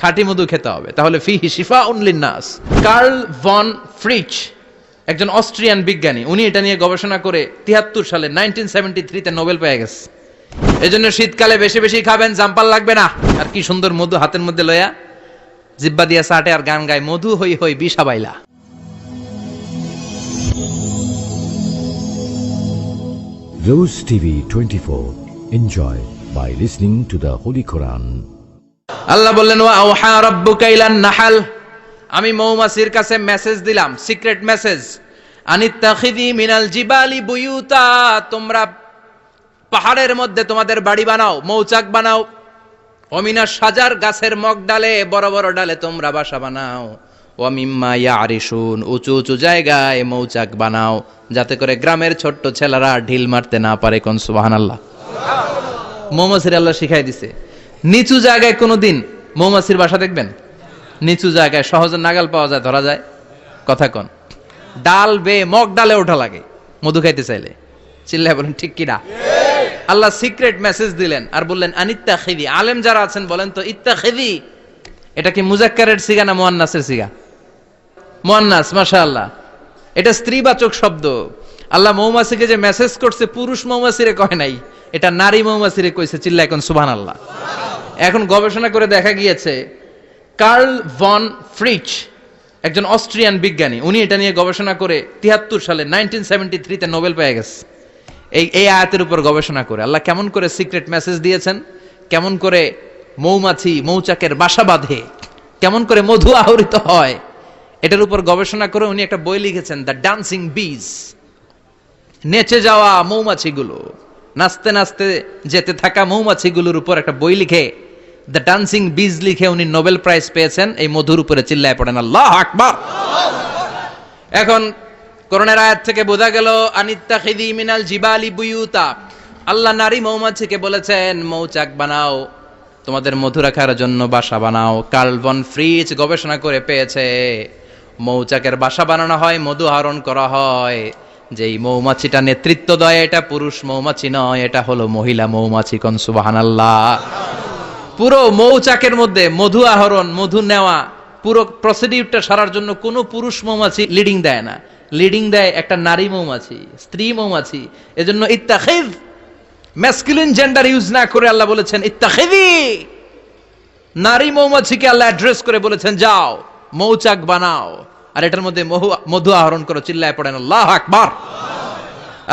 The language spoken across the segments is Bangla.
খাঁটি মধু খেতে হবে, তাহলে ফিহি শিফাউন লিন্নাস। কার্ল ভন ফ্রিচ একজন অস্ট্রিয়ান বিজ্ঞানী, উনি এটা নিয়ে গবেষণা করে 73 সালে 1973 নোবেল পেয়ে গেছে। এজন্য শীতকালে বেশি বেশি খাবেন, জাম্পাল লাগবে না। আর কি সুন্দর মধু হাতের মধ্যে লয়া জিব্বা দিয়া চাটে আর গান গায়, মধু হই হই বিষাবাইলা। Rose TV 24. Enjoy by listening to the Holy Quran. আল্লাহ বললেন, ওয়া আওহা রাব্বুকা ইলান নাহাল, আমি মৌমাছির কাছে মেসেজ দিলাম, সিক্রেট মেসেজ, আনিত্তাখিযি মিনাল জিবালি বুয়ুতা, তোমরা পাহাড়ের মধ্যে তোমাদের বাড়ি বানাও, মৌচাক বানাও, ওমিনা সাজার, গাছের মগ ডালে, বড় বড় ডালে তোমরা বাসা বানাও, ওয়া মিম্মা ইয়ারিশুন, উঁচু উঁচু জায়গায় মৌচাক বানাও, যাতে করে গ্রামের ছোট্ট ছেলেরা ঢিল মারতে না পারে। কোন সুবহানাল্লাহ। মৌমাছির আল্লাহ শিখাই দিছে, নিচু জায়গায় কোনোদিন মৌমাছির বাসা দেখবেন, নিচু জায়গায় সহজে নাগাল পাওয়া যায়, ধরা যায়, কথা কন, ডাল বে মগ ডালে ওঠা লাগে মধু খাইতে চাইলে। চিল্লায় বলেন ঠিক কিনা? আল্লাহ সিক্রেট মেসেজ দিলেন আর বললেন আনিত্তাখিযি। আলেম যারা আছেন বলেন তো, ইত্তাখিযি এটা কি মুজাক্কারের সিগা না মুয়ান্নাসের সিগা? মুয়ান্নাস, মাশাআল্লাহ। এটা স্ত্রীবাচক শব্দ। আল্লাহ মৌমাছিকে যে মেসেজ করছে, পুরুষ মৌমাছিরে কয় নাই, এটা নারী মৌমাছিরে কইছে। চিল্লায় এখন সুবহানাল্লাহ। এখন গবেষণা করে দেখা গিয়েছে, কার্ল ভন ফ্রিচ একজন অস্ট্রিয়ান বিজ্ঞানী, উনি এটা নিয়ে গবেষণা করে 73 সালে 1973 নোবেল পেয়ে গেছে। এই আয়াতের উপর গবেষণা করে আল্লাহ কেমন করে সিক্রেট মেসেজ দিয়েছেন, কেমন করে মৌমাছি মৌচাকের বাসা বাঁধে, কেমন করে মধু আহরিত হয়, এটার উপর গবেষণা করে উনি একটা বই লিখেছেন, দ্য ডান্সিং বিজ। নেচে যাওয়া মৌমাছিগুলো, নাচতে নাচতে যেতে থাকা মৌমাছিগুলোর উপর একটা বই লিখে, দ্য ডান্সিং বিজ লিখে উনি নোবেল প্রাইজ পেয়েছেন এই মধুর উপরে। চিল্লায় পড়েন আল্লাহু আকবার। এখন কোরআনের আয়াত থেকে বোঝা গেল, আনিত্তাখিযি মিনাল জিবালি বুয়ুতা, আল্লাহ নারী মৌমাছিকে বলেছেন মৌচাক বানাও, তোমাদের মধু রাখার জন্য বাসা বানাও। কার্ল ভন ফ্রিচ গবেষণা করে পেয়েছে, মৌচাকের বাসা বানানো হয়, মধু আহরণ করা হয়, যেই মৌমাছিটা নেতৃত্ব দেয় এটা পুরুষ মৌমাছি নয়, এটা হলো মহিলা মৌমাছি। কোন সুবহানাল্লাহ। পুরো মৌচাকের মধ্যে মধু আহরণ, মধু নেওয়া, পুরো প্রসিডিউরটা সারার জন্য কোনো পুরুষ মৌমাছি লিডিং দেয় না, লিডিং দেয় একটা নারী মৌমাছি, স্ত্রী মৌমাছি। এজন্য ইত্তাখিয, ম্যাসকুলিন জেন্ডার ইউজ না করে আল্লাহ বলেছেন ইত্তাখিযি। নারী মৌমাছিকে আল্লাহ অ্যাড্রেস করে বলেছেন যাও মৌচাক বানাও আর এটার মধ্যে মধু আহরণ করো। চিল্লায় পড়েন আল্লাহু আকবার।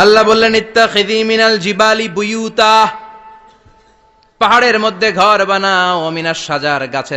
আল্লাহ বললেন ইত্তাখিযি মিনাল জিবালি বুয়ুতা, পাহাড়ের মধ্যে ঘর বানাও, ওমিনাস সাজার, গাছের